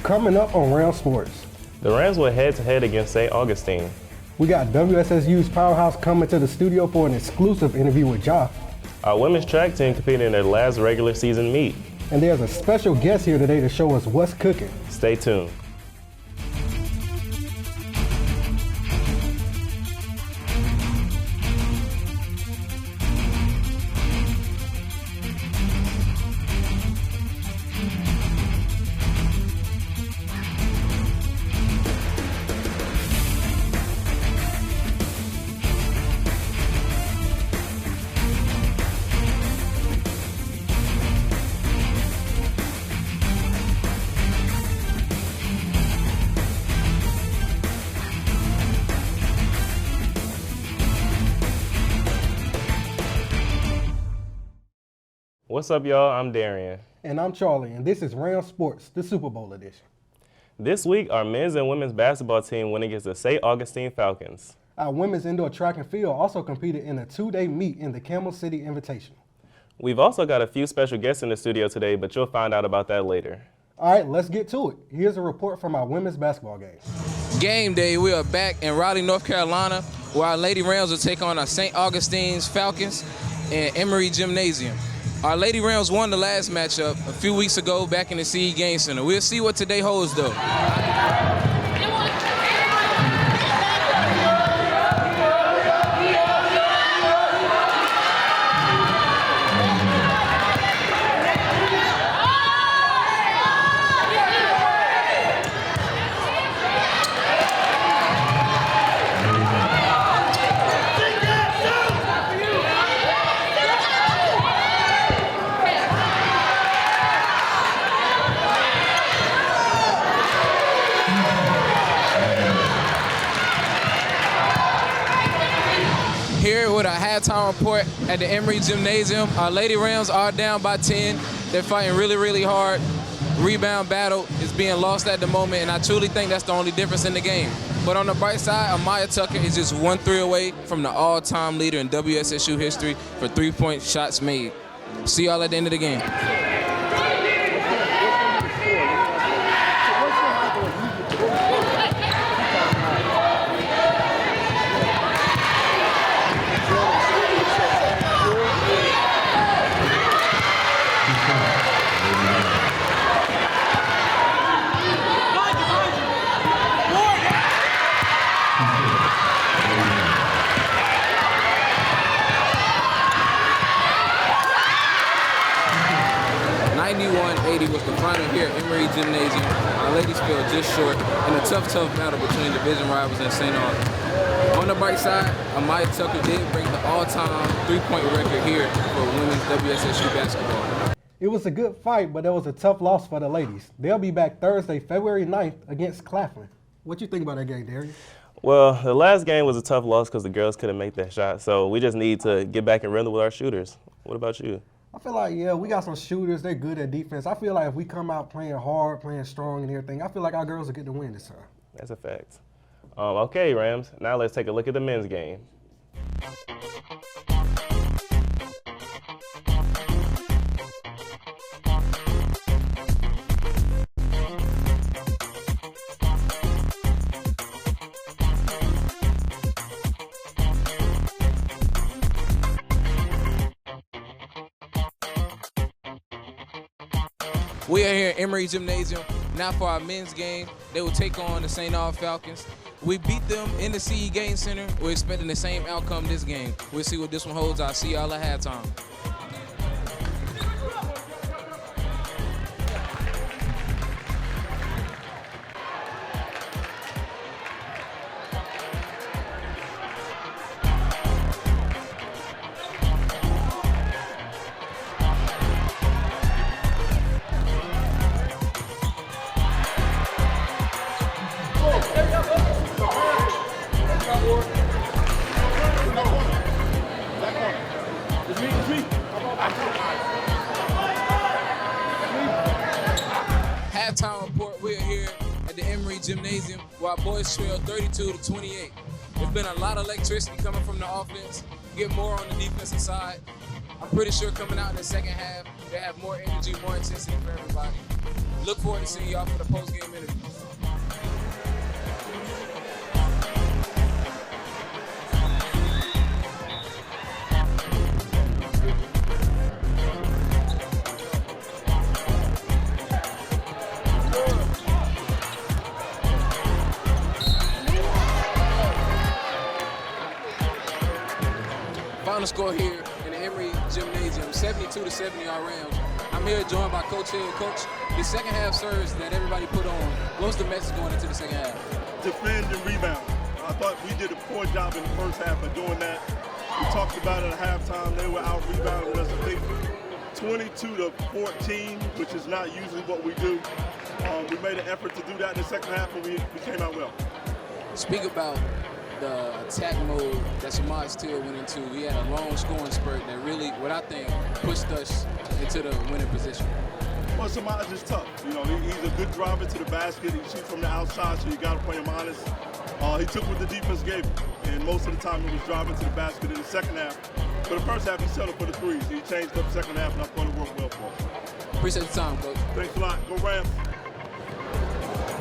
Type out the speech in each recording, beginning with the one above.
Coming up on Round Sports, The Rams went head-to-head against St. Augustine. we got WSSU's Powerhouse coming to the studio for an exclusive interview with Ja. Our women's track team competed in their last regular season meet. And there's a special guest here today to show us what's cooking. Stay tuned. What's up, y'all? I'm Darian. And I'm Charlie, and this is Round Sports, the Super Bowl edition. This week, our men's and women's basketball team went against the St. Augustine Falcons. Our women's indoor track and field also competed in a two-day meet in the Camel City Invitational. We've also got a few special guests in the studio today, but you'll find out about that later. All right, let's get to it. Here's a report from our women's basketball game. Game day, we are back in Raleigh, North Carolina, where our Lady Rams will take on our St. Augustine's Falcons in Emory Gymnasium. Our Lady Rams won the last matchup a few weeks ago back in the CE Game Center. We'll see what today holds, though. Here with a halftime report at the Emory Gymnasium. Our Lady Rams are down by 10. They're fighting really, really hard. Rebound battle is being lost at the moment, and I truly think that's the only difference in the game. But on the bright side, Amaya Tucker is just 1 3 away from the all-time leader in WSSU history for three-point shots made. See y'all at the end of the game. Was the final here at Emory Gymnasium. Our ladies fell just short in a tough battle between division rivals and St. Augustine. On the bright side, Amaya Tucker did break the all-time three-point record here for women's WSSU basketball. It was a good fight, but it was a tough loss for the ladies. They'll be back Thursday, February 9th against Claflin. What you think about that game, Darian? Well, the last game was a tough loss because the girls couldn't make that shot, so we just need to get back in rhythm with our shooters. What about you? I feel like, yeah, we got some shooters. They're good at defense. I feel like if we come out playing hard, playing strong and everything, I feel like our girls will get the win this time. That's a fact. Okay, Rams, now let's take a look at the men's game. We are here at Emory Gymnasium. Now for our men's game, they will take on the St. Aug Falcons. We beat them in the CE Game Center. We're expecting the same outcome this game. We'll see what this one holds. I'll see y'all at halftime. Halftime report, we're here at the Emory Gymnasium where our boys trail 32-28. There's been a lot of electricity coming from the offense. Get more on the defensive side. I'm pretty sure coming out in the second half, they have more energy, more intensity for everybody. Look forward to seeing y'all for the post-game interviews. Final score here in the Emory Gymnasium, 72-70 our Rams. I'm here joined by Coach Hill. Coach, the second half surge that everybody put on, what's the message going into the second half? Defend and rebound. I thought we did a poor job in the first half of doing that. We talked about it at halftime. They were out rebounding us, I think, 22-14, which is not usually what we do. We made an effort to do that in the second half, and we came out well. Speak about the attack mode that Samaj Steele went into. We had a long scoring spurt that really, what I think, pushed us into the winning position. Well, Samaj is tough. You know, he's a good driver to the basket. He shoots from the outside, so you got to play him honest. He took what the defense gave him, and most of the time he was driving to the basket in the second half. For the first half, he settled for the threes. He changed up the second half, and I thought it worked well for him. Appreciate the time, Coach. Thanks a lot. Go Rams.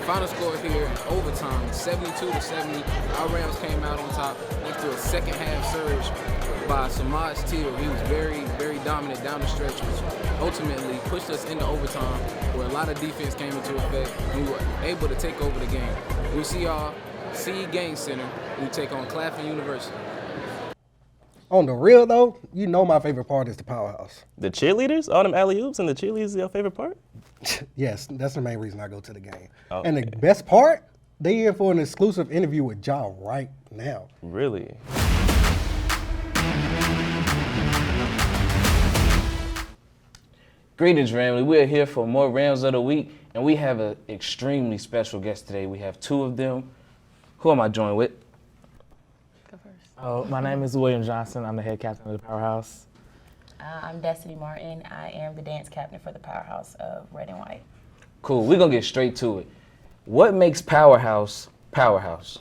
Final score here in overtime, 72-70. Our Rams came out on top thanks to a second half surge by Samaj Steele. He was very, very dominant down the stretch, which ultimately pushed us into overtime where a lot of defense came into effect and we were able to take over the game. We'll see y'all, CE Gang Center, we take on Claflin University. On the real, though, you know my favorite part is the powerhouse. The cheerleaders, all them alley-oops and the cheerleaders is your favorite part? Yes, that's the main reason I go to the game. Okay. And the best part, they in for an exclusive interview with Ja right now. Really? Greetings, Ramley. We're here for more Rams of the Week, and we have an extremely special guest today. We have two of them. Who am I joined with? Go first. Oh, my name is William Johnson. I'm the head captain of the Powerhouse. I'm Destiny Martin. I am the dance captain for the Powerhouse of Red and White. Cool. We're going to get straight to it. What makes Powerhouse Powerhouse?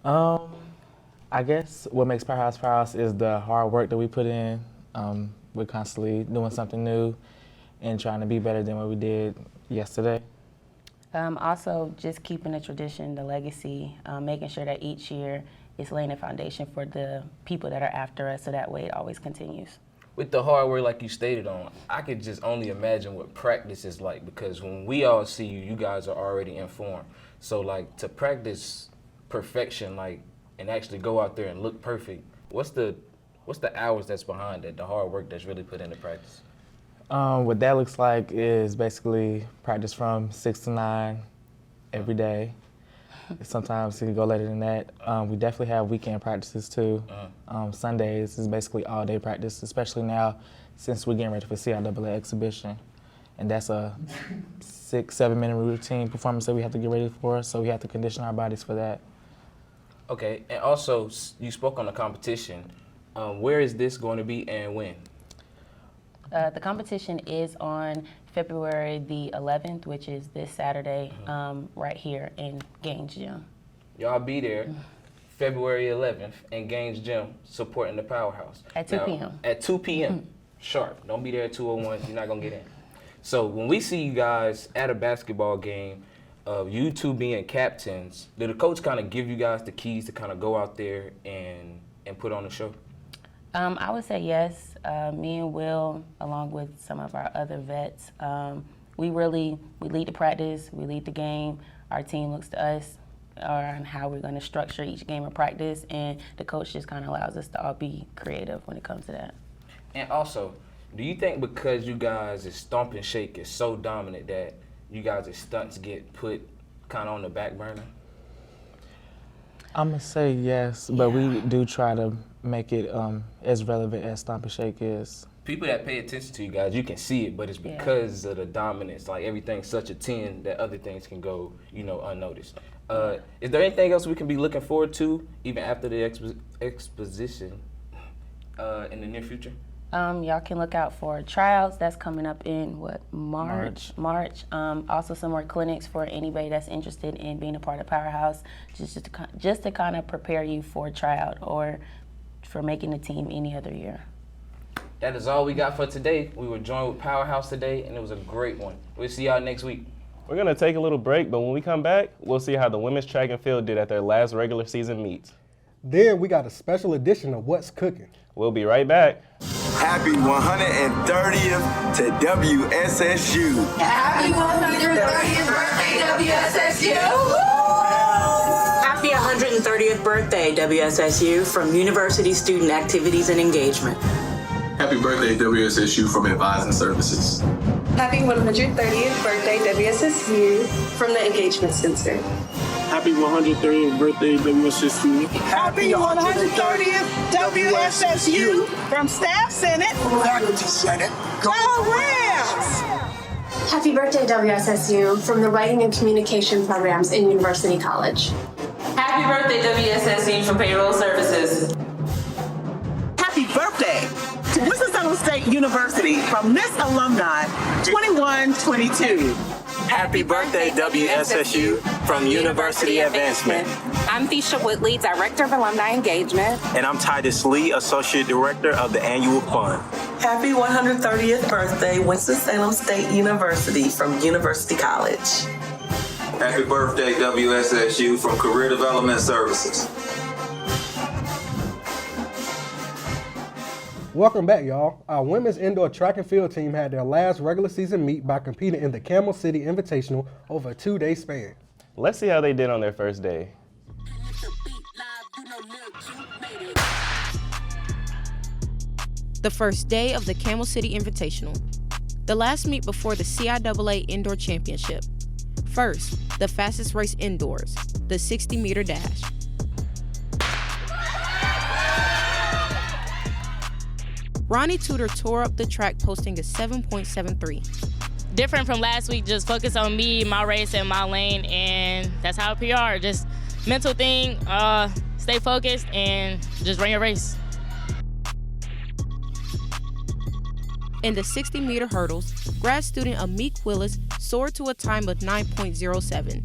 I guess what makes Powerhouse Powerhouse is the hard work that we put in. We're constantly doing something new and trying to be better than what we did yesterday. Also, just keeping the tradition, the legacy, making sure that each year is laying a foundation for the people that are after us, so that way it always continues. With the hard work like you stated on, I could just only imagine what practice is like, because when we all see you, you guys are already informed. So like to practice perfection, like, and actually go out there and look perfect, what's the hours that's behind it, the hard work that's really put into practice? What that looks like is basically practice from 6 to 9 every day. Sometimes it can go later than that. We definitely have weekend practices too. Sundays is basically all day practice, especially now since we're getting ready for CIAA exhibition. And that's a 6-7 minute routine performance that we have to get ready for, so we have to condition our bodies for that. Okay, and also you spoke on the competition. Where is this going to be and when? The competition is on February the 11th, which is this Saturday, right here in Gaines Gym. Y'all be there February 11th in Gaines Gym supporting the Powerhouse. At 2 p.m. At 2 p.m. Sharp. Don't be there at 2:01. You're not going to get in. So when we see you guys at a basketball game, you two being captains, did the coach kind of give you guys the keys to kind of go out there and put on a show? I would say yes. Me and Will, along with some of our other vets, we lead the practice, we lead the game. Our team looks to us on how we're going to structure each game of practice, and the coach just kind of allows us to all be creative when it comes to that. And also, do you think because you guys' stomp and shake is so dominant that you guys' stunts get put kind of on the back burner? I'm going to say yes, but we do try to make it as relevant as Stomp and Shake is. People that pay attention to you guys, you can see it, but it's because of the dominance. Like everything's such a 10 that other things can go, unnoticed. Is there anything else we can be looking forward to, even after the exposition in the near future? Y'all can look out for tryouts. That's coming up in March. Also some more clinics for anybody that's interested in being a part of Powerhouse, just to kind of prepare you for a tryout or for making the team any other year. That is all we got for today. We were joined with Powerhouse today, and it was a great one. We'll see y'all next week. We're going to take a little break, but when we come back, we'll see how the women's track and field did at their last regular season meets. Then we got a special edition of What's Cooking. We'll be right back. Happy 130th to WSSU. Happy 130th birthday, WSSU! Happy 130th birthday, WSSU, from University Student Activities and Engagement. Happy birthday, WSSU, from Advising Services. Happy 130th birthday, WSSU, from the Engagement Center. Happy 130th birthday, WSSU. Happy 130th WSSU from Staff Senate. Faculty Senate. Go Rams! Happy birthday, WSSU, from the Writing and Communication programs in University College. Happy birthday, WSSU, from Payroll Services. Happy birthday to Winston-Salem State University from Miss Alumni 2122. Happy birthday, WSSU, from University Advancement. I'm Thisha Whitley, Director of Alumni Engagement. And I'm Titus Lee, Associate Director of the Annual Fund. Happy 130th birthday, Winston-Salem State University, from University College. Happy birthday, WSSU, from Career Development Services. Welcome back, y'all. Our women's indoor track and field team had their last regular season meet by competing in the Camel City Invitational over a 2-day span. Let's see how they did on their first day. The first day of the Camel City Invitational. The last meet before the CIAA Indoor Championship. First, the fastest race indoors, the 60-meter dash. Ronnie Tudor tore up the track, posting a 7.73. Different from last week, just focus on me, my race, and my lane, and that's how PR. Just mental thing, stay focused, and just run your race. In the 60-meter hurdles, grad student Amik Willis soared to a time of 9.07.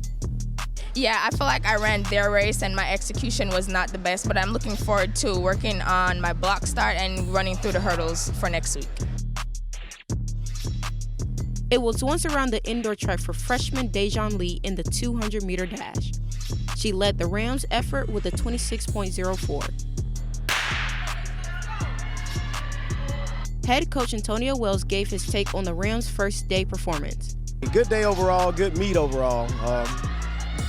Yeah, I feel like I ran their race and my execution was not the best, but I'm looking forward to working on my block start and running through the hurdles for next week. It was once around the indoor track for freshman Dejan Lee in the 200-meter dash. She led the Rams' effort with a 26.04. Head coach Antonio Wells gave his take on the Rams' first day performance. Good day overall, good meet overall.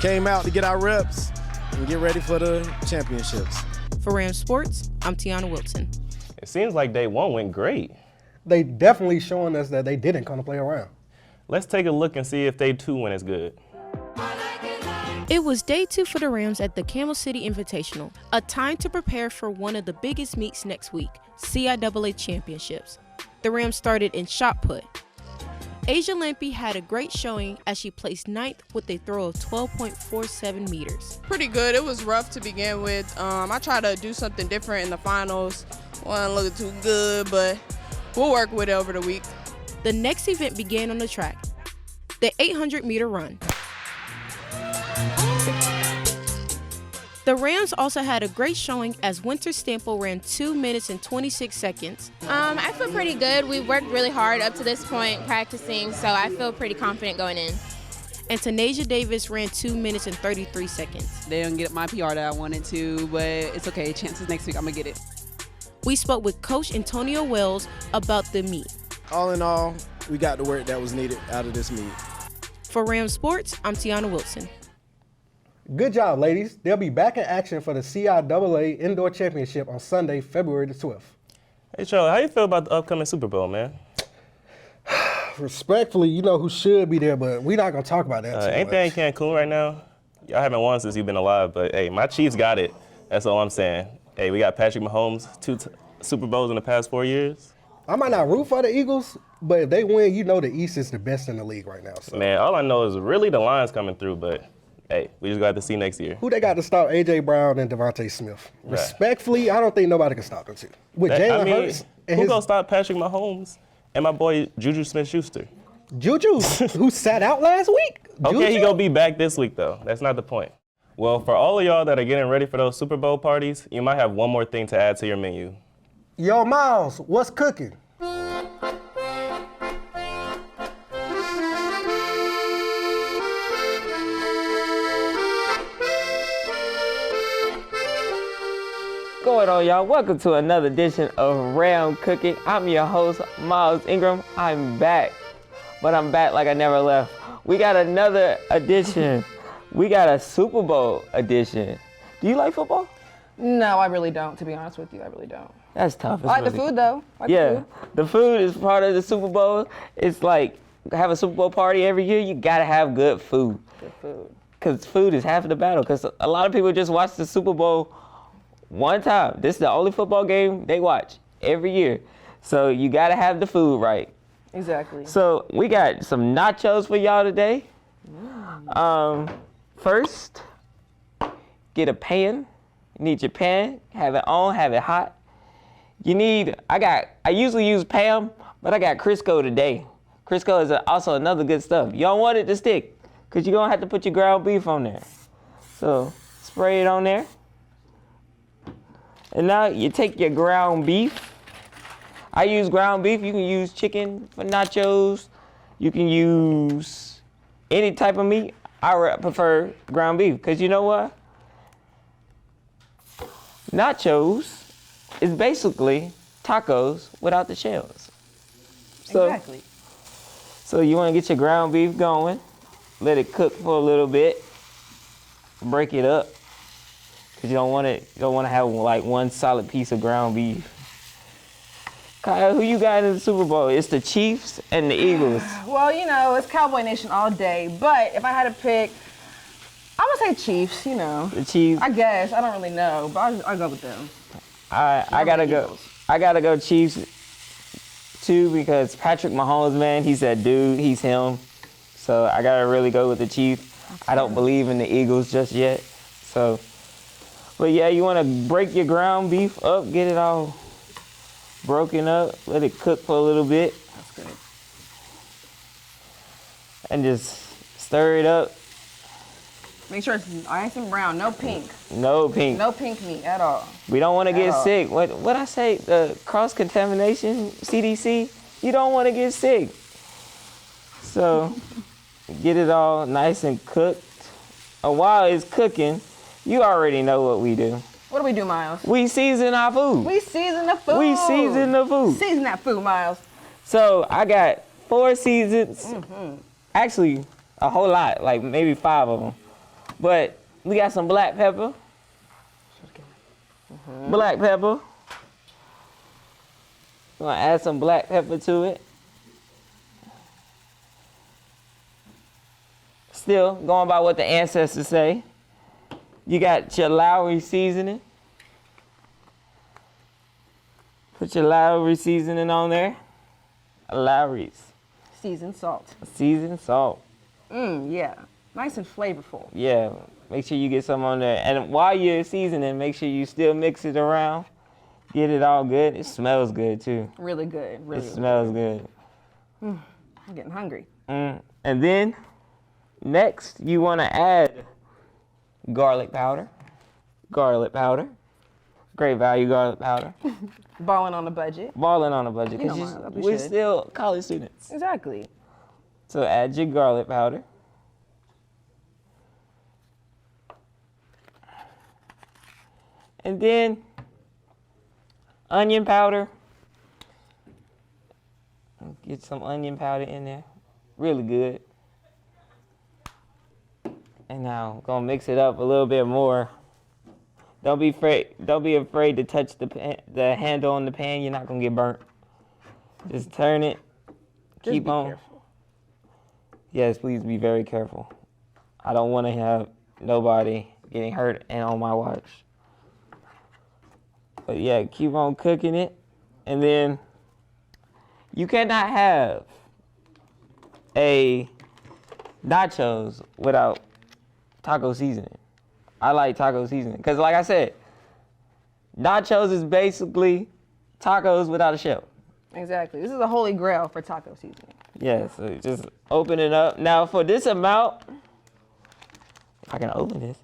Came out to get our reps and get ready for the championships. For Rams Sports, I'm Tiana Wilson. It seems like day one went great. They definitely showing us that they didn't come to play around. Let's take a look and see if day two went as good. It was day 2 for the Rams at the Camel City Invitational, a time to prepare for one of the biggest meets next week, CIAA Championships. The Rams started in shot put. Asia Lampe had a great showing as she placed 9th with a throw of 12.47 meters. Pretty good. It was rough to begin with. I tried to do something different in the finals. Wasn't looking too good, but we'll work with it over the week. The next event began on the track, the 800-meter run. The Rams also had a great showing as Winter Stample ran 2 minutes and 26 seconds. I feel pretty good. We've worked really hard up to this point practicing, so I feel pretty confident going in. And Tanasia Davis ran 2 minutes and 33 seconds. They didn't get my PR that I wanted to, but it's okay. Chances next week, I'm going to get it. We spoke with Coach Antonio Wells about the meet. All in all, we got the work that was needed out of this meet. For Rams Sports, I'm Tiana Wilson. Good job, ladies. They'll be back in action for the CIAA Indoor Championship on Sunday, February the 12th. Hey, Charlie, how you feel about the upcoming Super Bowl, man? Respectfully, you know who should be there, but we're not going to talk about that too Ain't much. they in Cancun right now? Y'all haven't won since you've been alive, but hey, my Chiefs got it. That's all I'm saying. Hey, we got Patrick Mahomes, 2 Super Bowls in the past 4 years. I might not root for the Eagles, but if they win, you know the East is the best in the league right now. So. Man, all I know is really the Lions coming through, but hey, we just got to see next year. Who they got to stop? A.J. Brown and Devontae Smith. Right. Respectfully, I don't think nobody can stop them two. With Jalen Hurts and who gonna stop Patrick Mahomes and my boy Juju Smith-Schuster? Juju, who sat out last week. Okay, Juju? he gonna be back this week though. That's not the point. Well, for all of y'all that are getting ready for those Super Bowl parties, you might have one more thing to add to your menu. Yo, Miles, what's cooking? Going on, y'all? Welcome to another edition of Ram Cooking. I'm your host, Miles Ingram. I'm back, but I'm back like I never left. We got another edition. We got a Super Bowl edition. Do you like football? No, I really don't, to be honest with you. I really don't. That's tough. I like the food, though. The food is part of the Super Bowl. It's like have a Super Bowl party every year. You gotta have good food. Good food. Because food is half of the battle. Because a lot of people just watch the Super Bowl one time. This is the only football game they watch every year. So you gotta have the food right. Exactly. So we got some nachos for y'all today. First, get a pan. You need your pan, have it on, have it hot. You need, I usually use Pam, but I got Crisco today. Crisco is also another good stuff. You don't want it to stick, because you're going to have to put your ground beef on there. So spray it on there. And now you take your ground beef. I use ground beef. You can use chicken for nachos. You can use any type of meat. I prefer ground beef, because you know what? Nachos is basically tacos without the shells. Exactly. So you want to get your ground beef going, let it cook for a little bit, break it up, because you don't want to have like one solid piece of ground beef. Kyle, who you got in the Super Bowl? It's the Chiefs and the Eagles. Well, you know, it's Cowboy Nation all day, but if I had to pick, I'm gonna say Chiefs, you know. The Chiefs. I guess, I don't really know, but I'll go with them. I gotta go Chiefs too, because Patrick Mahomes, man, he's that dude, he's him. So I gotta really go with the Chiefs. I don't believe in the Eagles just yet. So, but yeah, you wanna break your ground beef up, get it all broken up, let it cook for a little bit. That's good. And just stir it up. Make sure it's nice and brown, no pink. No pink. No pink meat at all. We don't want to get sick. What I say, the cross-contamination, CDC, you don't want to get sick. So get it all nice and cooked. And while it's cooking, you already know what we do. What do we do, Miles? We season our food. We season the food. We season the food. Season that food, Miles. So I got 4 seasons. Actually, a whole lot, like maybe 5 of them. But we got some black pepper. Black pepper. We're gonna add some black pepper to it. Still going by what the ancestors say. You got your Lowry seasoning. Put your Lowry seasoning on there. Lowry's. Seasoned salt. Seasoned salt. Yeah. Nice and flavorful. Yeah, make sure you get some on there. And while you're seasoning, make sure you still mix it around. Get it all good. It smells good too. Really good. Really It smells good. I'm getting hungry. And then, next, you want to add garlic powder. Garlic powder. Great value garlic powder. Balling on a budget. Balling on a budget. You know, Because Miles, we we're should. still college students. Exactly. So add your garlic powder. And then onion powder. Get some onion powder in there. Really good. And now gonna mix it up a little bit more. Don't be afraid to touch the handle on the pan. You're not gonna get burnt. Just turn it. Keep be on. careful. Yes, please be very careful. I don't want to have nobody getting hurt and on my watch. But yeah, keep on cooking it. And then you cannot have a nachos without taco seasoning. I like taco seasoning. Because like I said, nachos is basically tacos without a shell. Exactly. This is a holy grail for taco seasoning. Yeah, so just open it up. Now for this amount, if I can open this.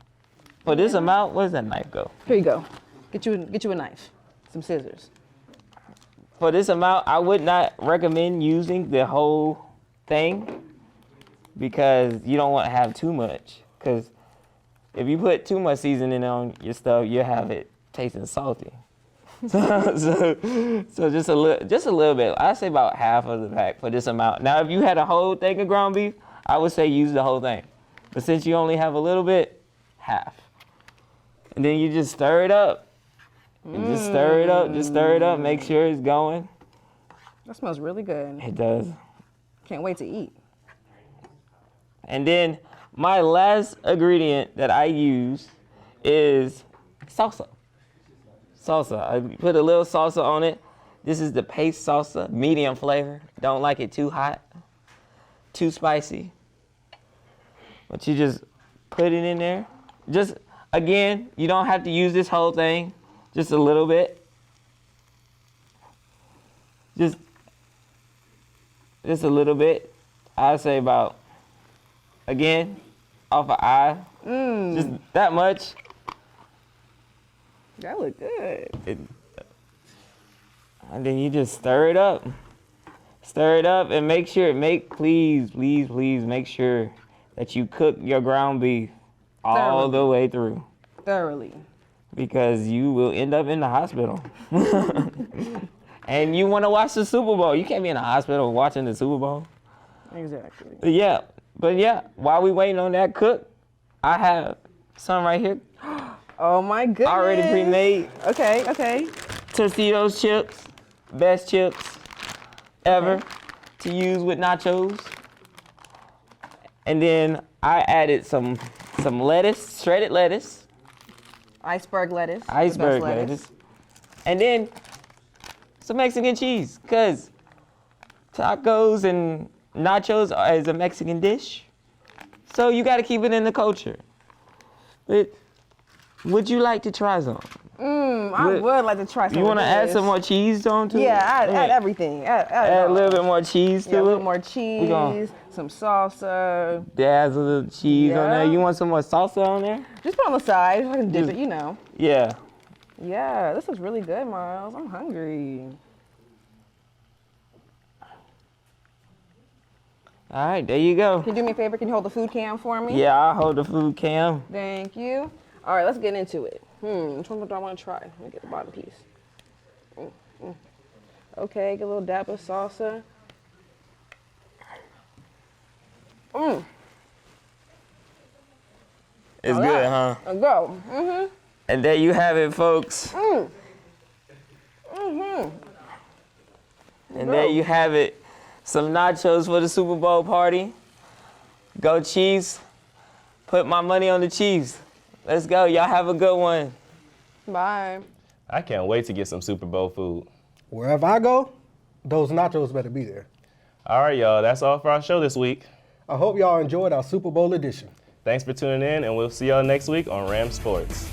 For this amount, where's that knife go? Here you go. Get you a knife, some scissors. For this amount, I would not recommend using the whole thing because you don't want to have too much. Because if you put too much seasoning on your stuff, you'll have it tasting salty. so just a little bit. I'd say about half of the pack for this amount. Now, if you had a whole thing of ground beef, I would say use the whole thing. But since you only have a little bit, half. And then you just stir it up. And just stir it up, make sure it's going. That smells really good. It does. Can't wait to eat. And then my last ingredient that I use is salsa. Salsa, I put a little salsa on it. This is the paste salsa, medium flavor. Don't like it too hot, too spicy. But you just put it in there. Just, again, you don't have to use this whole thing. Just a little bit. Just a little bit. I'd say about, again, off an eye. Just that much. That look good. And then you just stir it up. Stir it up and make sure, please make sure that you cook your ground beef all the way through. Thoroughly. Because you will end up in the hospital. And you want to watch the Super Bowl. You can't be in the hospital watching the Super Bowl. Exactly. But yeah, while we waiting on that cook, I have some right here. Oh my goodness. Already pre-made. Okay. Tostitos chips, best chips ever to use with nachos. And then I added some lettuce, shredded lettuce. Iceberg lettuce. Iceberg lettuce. And then some Mexican cheese, because tacos and nachos is a Mexican dish. So you got to keep it in the culture. But would you like to try some? I would like to try some. You want to add some more cheese on to it? Yeah, add everything. Add a little bit more cheese to it. A little more cheese, some salsa. Dazzle the cheese on there. You want some more salsa on there? Just put on the side. I can dip it, Yeah. Yeah, this looks really good, Miles. I'm hungry. All right, there you go. Can you do me a favor? Can you hold the food cam for me? Yeah, I'll hold the food cam. Thank you. All right, let's get into it. Which one do I want to try? Let me get the bottom piece. Okay, get a little dab of salsa. It's good, huh? Let's go. And there you have it, folks. And there you have it. Some nachos for the Super Bowl party. Go Chiefs. Put my money on the Chiefs. Let's go. Y'all have a good one. Bye. I can't wait to get some Super Bowl food. Wherever I go, those nachos better be there. All right, y'all. That's all for our show this week. I hope y'all enjoyed our Super Bowl edition. Thanks for tuning in, and we'll see y'all next week on Ram Sports.